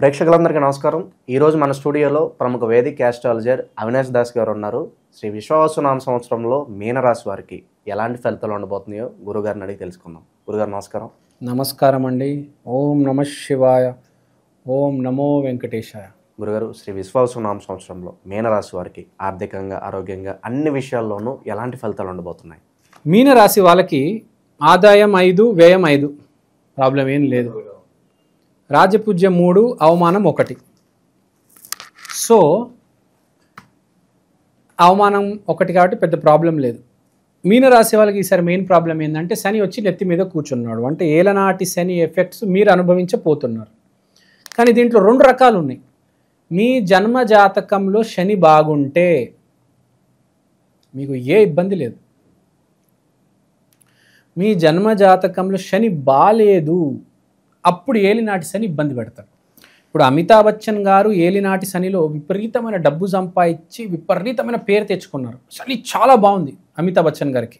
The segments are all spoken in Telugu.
ప్రేక్షకులందరికీ నమస్కారం. ఈరోజు మన స్టూడియోలో ప్రముఖ వేదిక ఆస్ట్రాలజర్ అవినాష్ దాస్ గారు ఉన్నారు. శ్రీ విశ్వావసునామ సంవత్సరంలో మీనరాశి వారికి ఎలాంటి ఫలితాలు ఉండబోతున్నాయో గురుగారిని అడిగి తెలుసుకుందాం. గురుగారు నమస్కారం. నమస్కారం అండి. ఓం నమ శివాయ, ఓం నమో వెంకటేశాయ. గురుగారు, శ్రీ విశ్వావసునామ సంవత్సరంలో మీనరాశి వారికి ఆర్థికంగా, ఆరోగ్యంగా అన్ని విషయాల్లోనూ ఎలాంటి ఫలితాలు ఉండబోతున్నాయి? మీనరాశి వాళ్ళకి ఆదాయం 5, వ్యయం 5, ప్రాబ్లం ఏం లేదు. రాజపూజ్యం 3, అవమానం 1. సో అవమానం 1 కాబట్టి పెద్ద ప్రాబ్లం లేదు. మీనరాశి వాళ్ళకి ఈసారి మెయిన్ ప్రాబ్లం ఏంటంటే శని వచ్చి నెత్తి మీద కూర్చున్నాడు. అంటే ఏలనాటి శని ఎఫెక్ట్స్ మీరు అనుభవించబోతున్నారు. కానీ దీంట్లో 2 రకాలు ఉన్నాయి. మీ జన్మ జాతకంలో శని బాగుంటే మీకు ఏ ఇబ్బంది లేదు. మీ జన్మ జాతకంలో శని బాలేదు, అప్పుడు ఏలినాటి శని ఇబ్బంది పెడతాడు. ఇప్పుడు అమితాబ్ బచ్చన్ గారు ఏలినాటి శనిలో విపరీతమైన డబ్బు సంపాదించి విపరీతమైన పేరు తెచ్చుకున్నారు. శని చాలా బాగుంది అమితాబ్ బచ్చన్ గారికి.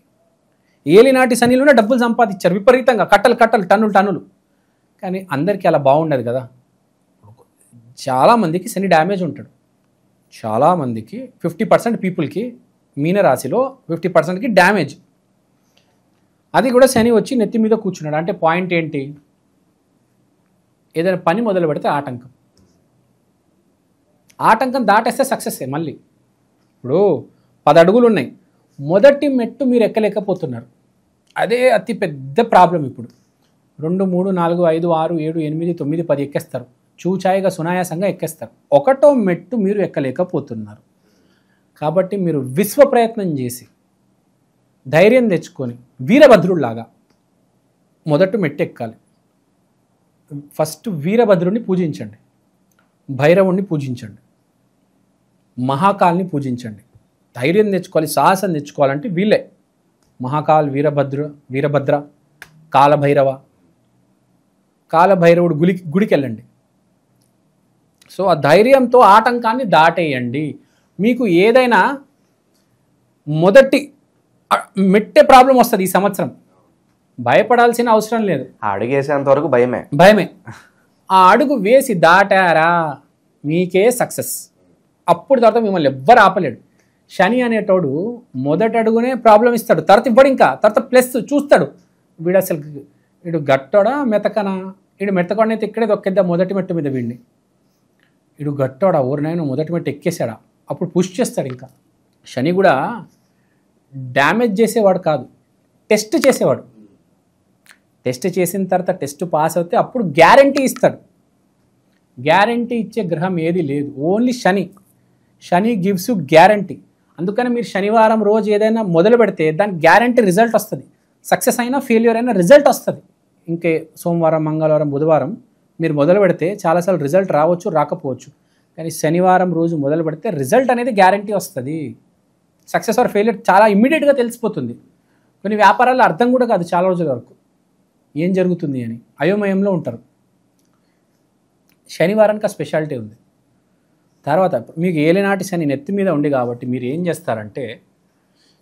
ఏలినాటి శనిలోనే డబ్బులు సంపాదించారు విపరీతంగా, కట్టలు టన్నులు. కానీ అందరికీ అలా బాగుండదు కదా. చాలామందికి శని డ్యామేజ్ ఉంటాడు. చాలామందికి 50% పీపుల్కి మీనరాశిలో 50%కి డ్యామేజ్. అది కూడా శని వచ్చి నెత్తి మీద కూర్చున్నాడు. అంటే పాయింట్ ఏంటి? ఏదైనా పని మొదలు పెడితే ఆటంకం దాటేస్తే సక్సెస్సే. మళ్ళీ ఇప్పుడు 10 అడుగులు ఉన్నాయి, మొదటి మెట్టు మీరు ఎక్కలేకపోతున్నారు. అదే అతి పెద్ద ప్రాబ్లం. ఇప్పుడు 2, 3, 4, 5, 6, 7, 8, 9, 10 ఎక్కేస్తారు. చూచాయిగా సునాయాసంగా ఎక్కేస్తారు. 1వ మెట్టు మీరు ఎక్కలేకపోతున్నారు. కాబట్టి మీరు విశ్వ ప్రయత్నం చేసి ధైర్యం తెచ్చుకొని వీరభద్రుడిలాగా మొదటి మెట్టు ఎక్కాలి. ఫస్ట్ వీరభద్రుడిని పూజించండి, భైరవుణ్ణి పూజించండి, మహాకాల్ని పూజించండి. ధైర్యం తెచ్చుకోవాలి, సాహసం తెచ్చుకోవాలంటే వీళ్ళే మహాకాల్, వీరభద్ర, కాలభైరవుడు గుడికి వెళ్ళండి. సో ఆ ధైర్యంతో ఆటంకాన్ని దాటేయండి. మీకు ఏదైనా మొదటి మెట్టే ప్రాబ్లం వస్తుంది ఈ సంవత్సరం. భయపడాల్సిన అవసరం లేదు. అడుగేసేంత వరకు భయమే. ఆ అడుగు వేసి దాటారా మీకే సక్సెస్. అప్పుడు తర్వాత మిమ్మల్ని ఎవ్వరు ఆపలేడు. శని అనేటోడు మొదటి అడుగునే ప్రాబ్లం ఇస్తాడు, తర్వాత ఇవ్వడు. ఇంకా తర్వాత ప్లస్ చూస్తాడు. వీడు అసలు వీడు గట్టోడా మెతకనా, వీడు మెతకోడనైతే ఇక్కడే దొక్కేద్దా మొదటి మెట్టు మీద వీడిని. వీడు గట్టోడా ఊరినైనా మొదటి మెట్టు ఎక్కేసాడా, అప్పుడు పుష్ చేస్తాడు. ఇంకా శని కూడా డ్యామేజ్ చేసేవాడు కాదు, టెస్ట్ చేసేవాడు. టెస్ట్ చేసిన తర్వాత టెస్ట్ పాస్ అవుతే అప్పుడు గ్యారంటీ ఇస్తాడు. గ్యారంటీ ఇచ్చే గ్రహం ఏది లేదు, only Shani gives you guarantee. అందుకని మీరు శనివారం రోజు ఏదైనా మొదలు పెడితే దానికి గ్యారంటీ రిజల్ట్ వస్తుంది. సక్సెస్ అయినా ఫెయిల్యూర్ అయినా రిజల్ట్ వస్తుంది. ఇంకే సోమవారం, మంగళవారం, బుధవారం మీరు మొదలు పెడితే చాలాసార్లు రిజల్ట్ రావచ్చు, రాకపోవచ్చు. కానీ శనివారం రోజు మొదలు పెడితే రిజల్ట్ అనేది గ్యారంటీ వస్తుంది. సక్సెస్ ఆర్ ఫెయిల్యూర్ చాలా ఇమ్మీడియట్గా తెలిసిపోతుంది. కొన్ని వ్యాపారాల్లో అర్థం కూడా కాదు చాలా రోజుల వరకు ఏం జరుగుతుంది అని, అయోమయంలో ఉంటారు. శనివారానికి ఆ స్పెషాలిటీ ఉంది. తర్వాత మీకు ఏలినాటి శని నెత్తి మీద ఉంది కాబట్టి మీరు ఏం చేస్తారంటే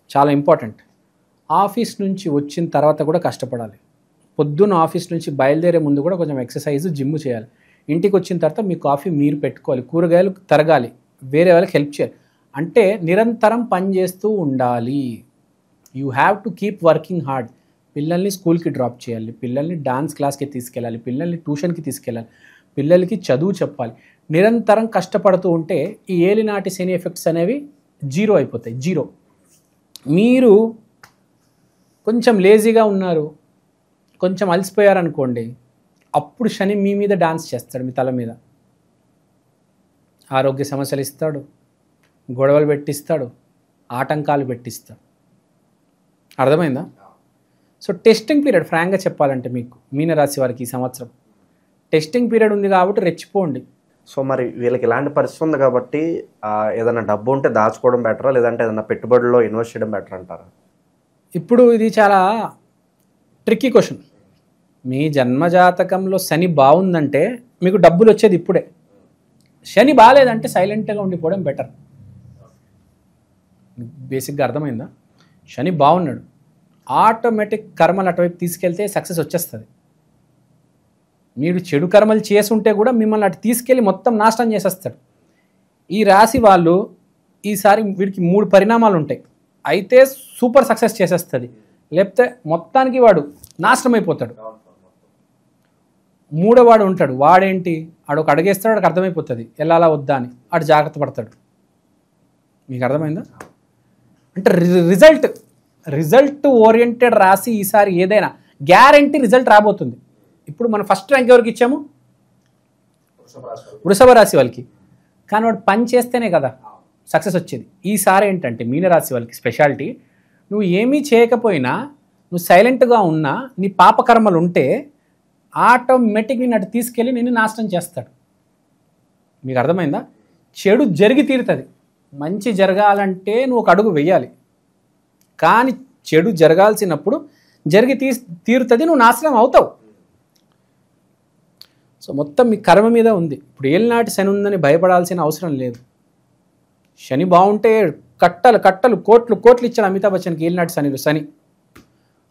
చాలా ఇంపార్టెంట్, ఆఫీస్ నుంచి వచ్చిన తర్వాత కూడా కష్టపడాలి. పొద్దున్న ఆఫీస్ నుంచి బయలుదేరే ముందు కూడా కొంచెం ఎక్సర్సైజ్, జిమ్ చేయాలి. ఇంటికి వచ్చిన తర్వాత మీ కాఫీ మీరు పెట్టుకోవాలి, కూరగాయలు తరగాలి, వేరే వాళ్ళకి హెల్ప్ చేయాలి. అంటే నిరంతరం పనిచేస్తూ ఉండాలి. You have to keep working hard. పిల్లల్ని స్కూల్కి డ్రాప్ చేయాలి, పిల్లల్ని డాన్స్ క్లాస్కి తీసుకెళ్ళాలి, పిల్లల్ని ట్యూషన్కి తీసుకెళ్ళాలి, పిల్లలకి చదువు చెప్పాలి. నిరంతరం కష్టపడుతూ ఉంటే ఈ ఏలినాటి శని ఎఫెక్ట్స్ అనేవి జీరో అయిపోతాయి. మీరు కొంచెం లేజీగా ఉన్నారు, కొంచెం అలసిపోయారనుకోండి, అప్పుడు శని మీ మీద డాన్స్ చేస్తాడు, మీ తల మీద ఆరోగ్య సమస్యలు ఇస్తాడు, గొడవలు పెట్టిస్తాడు, ఆటంకాలు పెట్టిస్తాడు. అర్థమైందా? సో టెస్టింగ్ పీరియడ్, ఫ్రాంక్గా చెప్పాలంటే మీకు మీనరాశి వారికి ఈ సంవత్సరం టెస్టింగ్ పీరియడ్ ఉంది కాబట్టి రెచ్చిపోండి. సో మరి వీళ్ళకి ఇలాంటి పరిస్థితి ఉంది కాబట్టి ఏదైనా డబ్బు ఉంటే దాచుకోవడం బెటరా, లేదంటే ఏదైనా పెట్టుబడిలో ఇన్వెస్ట్ చేయడం బెటర్ అంటారా? ఇప్పుడు ఇది చాలా ట్రిక్కీ క్వశ్చన్. మీ జన్మజాతకంలో శని బాగుందంటే మీకు డబ్బులు వచ్చేది ఇప్పుడే. శని బాగాలేదంటే సైలెంట్గా ఉండిపోవడం బెటర్. బేసిక్గా అర్థమైందా? శని బాగున్నాడు, ఆటోమేటిక్ కర్మలు అటువైపు తీసుకెళ్తే సక్సెస్ వచ్చేస్తుంది. మీరు చెడు కర్మలు చేసి ఉంటే కూడా మిమ్మల్ని అటు తీసుకెళ్ళి మొత్తం నాశనం చేసేస్తాడు. ఈ రాశి వాళ్ళు ఈసారి వీడికి 3 పరిణామాలు ఉంటాయి. అయితే సూపర్ సక్సెస్ చేసేస్తుంది, లేకపోతే మొత్తానికి వాడు నాశనం అయిపోతాడు. మూడోవాడు ఉంటాడు, వాడేంటి ఆడు ఒక అడుగేస్తాడు, వాడికి అర్థమైపోతుంది వెళ్ళాలా వద్దా అని, ఆడు జాగ్రత్త పడతాడు. మీకు అర్థమైందా? అంటే రిజల్ట్ ఓరియంటెడ్ రాశి ఈసారి ఏదైనా గ్యారంటీ రిజల్ట్ రాబోతుంది. ఇప్పుడు మనం ఫస్ట్ ర్యాంక్ ఎవరికి ఇచ్చాము? వృషభ రాశి వాళ్ళకి. కానీ వాడు పని చేస్తేనే కదా సక్సెస్ వచ్చేది. ఈసారి ఏంటంటే మీనరాశి వాళ్ళకి స్పెషాలిటీ, నువ్వు ఏమీ చేయకపోయినా, నువ్వు సైలెంట్గా ఉన్నా, నీ పాపకర్మలు ఉంటే ఆటోమేటిక్ నేను అటు తీసుకెళ్ళి నేను నాశనం చేస్తాడు. మీకు అర్థమైందా? చెడు జరిగి తీరుతుంది. మంచి జరగాలంటే నువ్వు ఒక అడుగు వెయ్యాలి, కానీ చెడు జరగాల్సినప్పుడు జరిగి తీరుతుంది, నువ్వు నాశనం అవుతావు. సో మొత్తం మీ కర్మ మీద ఉంది. ఇప్పుడు ఏలినాటి శని ఉందని భయపడాల్సిన అవసరం లేదు. శని బాగుంటే కట్టలు కోట్లు ఇచ్చాడు అమితాబ్ బచ్చన్కి ఏలినాటి శని.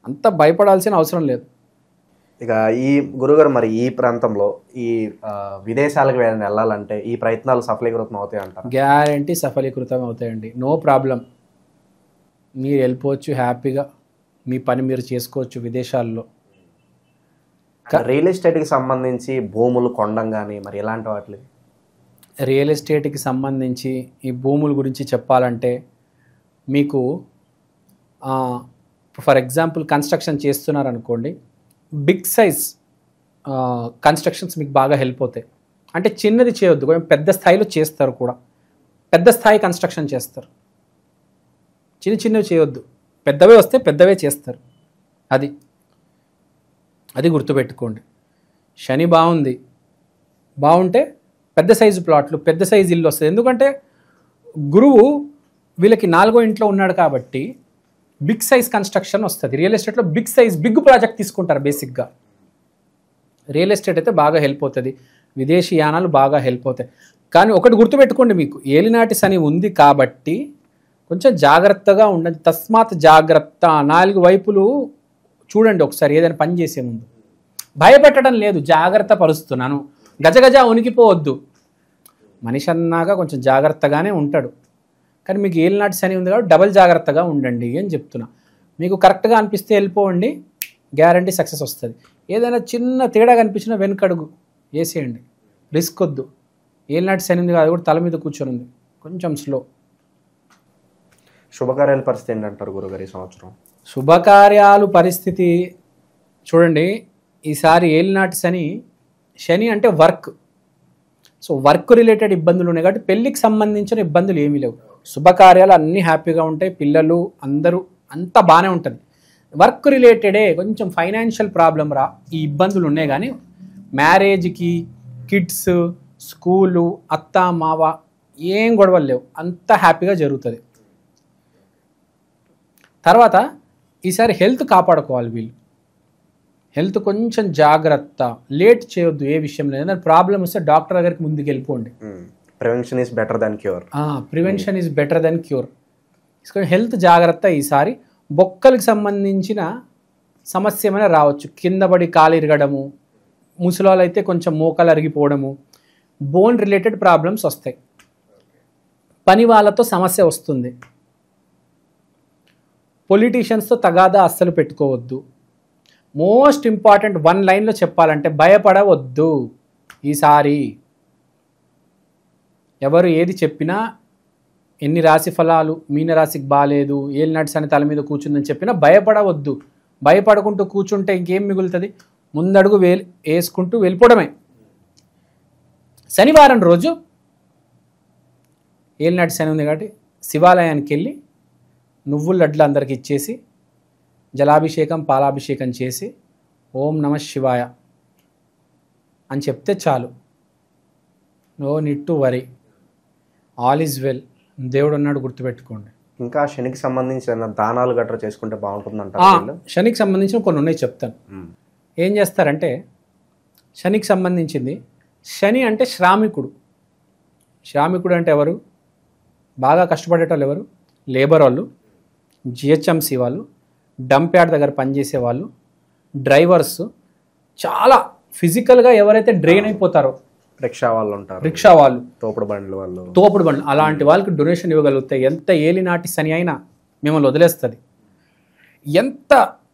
అంత భయపడాల్సిన అవసరం లేదు. ఇక ఈ గురుగారు మరి ఈ ప్రాంతంలో ఈ విదేశాలకు వెళ్ళాలంటే ఈ ప్రయత్నాలు సఫలీకృతం అవుతాయి అంటారు? గ్యారంటీ సఫలీకృతం అవుతాయండి, నో ప్రాబ్లం. మీరు వెళ్ళిపోవచ్చు హ్యాపీగా, మీ పని మీరు చేసుకోవచ్చు విదేశాల్లో. రియల్ ఎస్టేట్కి సంబంధించి భూములు కొనడం కానీ మరి ఇలాంటి వాటి, రియల్ ఎస్టేట్కి సంబంధించి ఈ భూముల గురించి చెప్పాలంటే మీకు ఫర్ ఎగ్జాంపుల్ కన్స్ట్రక్షన్ చేస్తున్నారనుకోండి, బిగ్ సైజ్ కన్స్ట్రక్షన్స్ మీకు బాగా హెల్ప్ అవుతాయి. అంటే చిన్నది చేయొద్దు, కొంచెం పెద్ద స్థాయిలో చేస్తారు కూడా. పెద్ద స్థాయి కన్స్ట్రక్షన్ చేస్తారు, చిన్నవి చేయొద్దు. పెద్దవే వస్తే పెద్దవే చేస్తారు. అది గుర్తుపెట్టుకోండి. శని బాగుంటే పెద్ద సైజు ప్లాట్లు, పెద్ద సైజు ఇల్లు వస్తుంది. ఎందుకంటే గురువు వీళ్ళకి 4వ ఇంట్లో ఉన్నాడు కాబట్టి బిగ్ సైజ్ కన్స్ట్రక్షన్ వస్తుంది. రియల్ ఎస్టేట్లో బిగ్ ప్రాజెక్ట్ తీసుకుంటారు బేసిక్గా. రియల్ ఎస్టేట్ అయితే బాగా హెల్ప్ అవుతుంది, విదేశీ యానాలు బాగా హెల్ప్ అవుతాయి. కానీ ఒకటి గుర్తుపెట్టుకోండి, మీకు ఏలినాటి శని ఉంది కాబట్టి కొంచెం జాగ్రత్తగా ఉండండి. తస్మాత్ జాగ్రత్త. 4 వైపులు చూడండి ఒకసారి ఏదైనా పని చేసే ముందు. భయపెట్టడం లేదు, జాగ్రత్త పరుస్తున్నాను, గజగజ ఉనికిపోవద్దు. మనిషి అన్నాక కొంచెం జాగ్రత్తగానే ఉంటాడు. కానీ మీకు ఏలినాటి శని ఉంది కాబట్టి డబల్ జాగ్రత్తగా ఉండండి అని చెప్తున్నా. మీకు కరెక్ట్గా అనిపిస్తే వెళ్ళిపోండి, గ్యారంటీ సక్సెస్ వస్తుంది. ఏదైనా చిన్న తేడా కనిపించినా వెనుకడుగు వేసేయండి, రిస్క్ వద్దు. ఏలినాటి శని ఉంది కాదు, కూడా తల మీద కూర్చొని ఉంది, కొంచెం స్లో. శుభకార్యాల పరిస్థితి ఏంటంటారు గురుగారు ఈ సంవత్సరం? శుభకార్యాలు పరిస్థితి చూడండి, ఈసారి ఏలినాటి శని అంటే వర్క్. సో వర్క్ రిలేటెడ్ ఇబ్బందులు ఉన్నాయి కాబట్టి పెళ్ళికి సంబంధించిన ఇబ్బందులు ఏమీ లేవు. శుభకార్యాలు అన్నీ హ్యాపీగా ఉంటాయి, పిల్లలు అందరూ అంతా బాగానే ఉంటుంది. వర్క్ రిలేటెడే కొంచెం ఫైనాన్షియల్ ప్రాబ్లం ఈ ఇబ్బందులు ఉన్నాయి. కానీ మ్యారేజ్కి, కిడ్స్, స్కూలు, అత్త మావ ఏం గొడవలు లేవు, అంతా హ్యాపీగా జరుగుతుంది. తర్వాత ఈసారి హెల్త్ కాపాడుకోవాలి వీళ్ళు. హెల్త్ కొంచెం జాగ్రత్త, లేట్ చేయొద్దు ఏ విషయంలో. ఏదైనా ప్రాబ్లం వస్తే డాక్టర్ దగ్గరికి ముందుకు వెళ్ళిపోండి. Prevention is better than cure. Prevention is better than cure. Health జాగ్రత్త. ఈసారి బొక్కలకు సంబంధించిన సమస్య ఏమైనా రావచ్చు, కింద పడి కాలు ఇరగడము, ముసలాలు అయితే కొంచెం మోకాలు అరిగిపోవడము, బోన్ రిలేటెడ్ ప్రాబ్లమ్స్ వస్తాయి. పని వాళ్ళతో సమస్య వస్తుంది. పొలిటీషియన్స్తో తగాదా అస్సలు పెట్టుకోవద్దు. మోస్ట్ ఇంపార్టెంట్ 1 లైన్లో చెప్పాలంటే భయపడవద్దు. ఈసారి ఎవరు ఏది చెప్పినా, ఎన్ని రాశి ఫలాలు మీనరాశికి బాగాలేదు, ఏలినాటి శని తల మీద కూర్చుందని చెప్పినా భయపడవద్దు. భయపడుకుంటూ కూర్చుంటే ఇంకేం మిగులుతుంది? ముందడుగు వేసుకుంటూ వెళ్ళిపోవడమే. శనివారం రోజు ఏలినాటి శని ఉంది కాబట్టి శివాలయానికి వెళ్ళి నువ్వుల లడ్లు అందరికి ఇచ్చేసి జలాభిషేకం, పాలాభిషేకం చేసి ఓం నమ శివాయ అని చెప్తే చాలు. No need to worry, all is well. దేవుడు అన్నాడు, గుర్తుపెట్టుకోండి. ఇంకా శనికి సంబంధించిన దానాలు గట్రా చేసుకుంటే బాగుంటుందంట. శనికి సంబంధించిన కొన్ని ఉన్నాయి, చెప్తాను. ఏం చేస్తారంటే శనికి సంబంధించింది, శని అంటే శ్రామికుడు. శ్రామికుడు అంటే ఎవరు? బాగా కష్టపడేటోళ్ళు ఎవరు? లేబర్ వాళ్ళు, జిహెచ్ఎంసి వాళ్ళు, డంప్ యార్డ్ దగ్గర పనిచేసే వాళ్ళు, డ్రైవర్స్, చాలా ఫిజికల్గా ఎవరైతే డ్రైన్ అయిపోతారో, రిక్షా వాళ్ళు ఉంటారు, రిక్షా వాళ్ళు, తోపుడు బండ్ల వాళ్ళు, తోపుడు బండ్లు, అలాంటి వాళ్ళకి డొనేషన్ ఇవ్వగలిగితే ఎంత ఏలినాటి శని అయినా మిమ్మల్ని వదిలేస్తుంది. ఎంత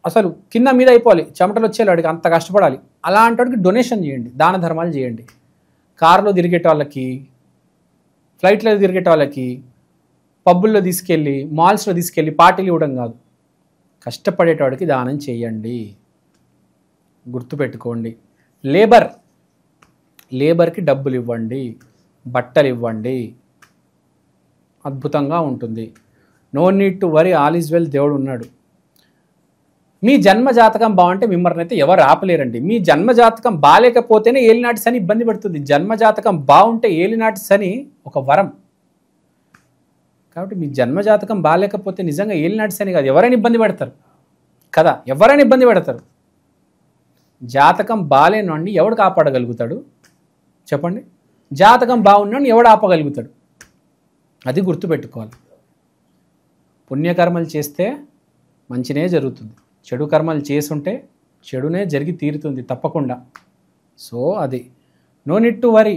అసలు కింద మీద అయిపోవాలి, చెమటలు వచ్చేవాడికి అంత కష్టపడాలి. అలాంటి వాడికి డొనేషన్ చేయండి, దాన ధర్మాలు చేయండి. కారులో తిరిగేట వాళ్ళకి, ఫ్లైట్లో తిరిగేట వాళ్ళకి, పబ్బుల్లో తీసుకెళ్ళి, మాల్స్లో తీసుకెళ్ళి పార్టీలు ఇవ్వడం కాదు, కష్టపడేటవాడికి దానం చేయండి. గుర్తుపెట్టుకోండి. లేబర్కి డబ్బులు ఇవ్వండి, బట్టలు ఇవ్వండి, అద్భుతంగా ఉంటుంది. No need to worry, all is well, దేవుడు ఉన్నాడు. మీ జన్మ జాతకం బాగుంటే మిమ్మల్ని అయితే ఎవరు ఆపలేరండి. మీ జన్మ జాతకం బాగాలేకపోతేనే ఏలినాటి శని ఇబ్బంది పెడుతుంది. జన్మ జాతకం బాగుంటే ఏలినాటి శని ఒక వరం. కాబట్టి మీ జన్మ జాతకం బాగాలేకపోతే నిజంగా ఏలినాటి శని కాదు, ఎవరైనా ఇబ్బంది పెడతారు కదా, ఎవరైనా ఇబ్బంది పెడతారు. జాతకం బాగాలేనండి ఎవడు కాపాడగలుగుతాడు చెప్పండి? జాతకం బాగున్నాడు ఎవడు ఆపగలుగుతాడు? అది గుర్తుపెట్టుకోవాలి. పుణ్యకర్మలు చేస్తే మంచినే జరుగుతుంది, చెడు కర్మలు చేసుంటే చెడునే జరిగి తీరుతుంది తప్పకుండా. సో అది నో నీడ్ టు వరీ.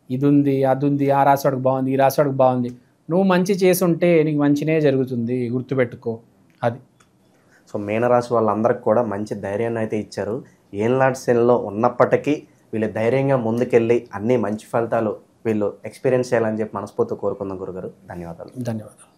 ఇది ఉంది, అది ఉంది, ఆ రాసాడికి బాగుంది, ఈ రాసాడికి బాగుంది. నువ్వు మంచి చేసుంటే నీకు మంచినే జరుగుతుంది, గుర్తుపెట్టుకో. అది సో మీనరాశి వాళ్ళందరికీ కూడా మంచి ధైర్యాన్ని అయితే ఇచ్చారు. ఏలినాటి శనిలో ఉన్నప్పటికీ వీళ్ళు ధైర్యంగా ముందుకెళ్ళి అన్ని మంచి ఫలితాలు వీళ్ళు ఎక్స్పీరియన్స్ చేయాలని చెప్పి మనస్ఫూర్తిగా కోరుకుందాం గురుగారు. ధన్యవాదాలు. ధన్యవాదాలు.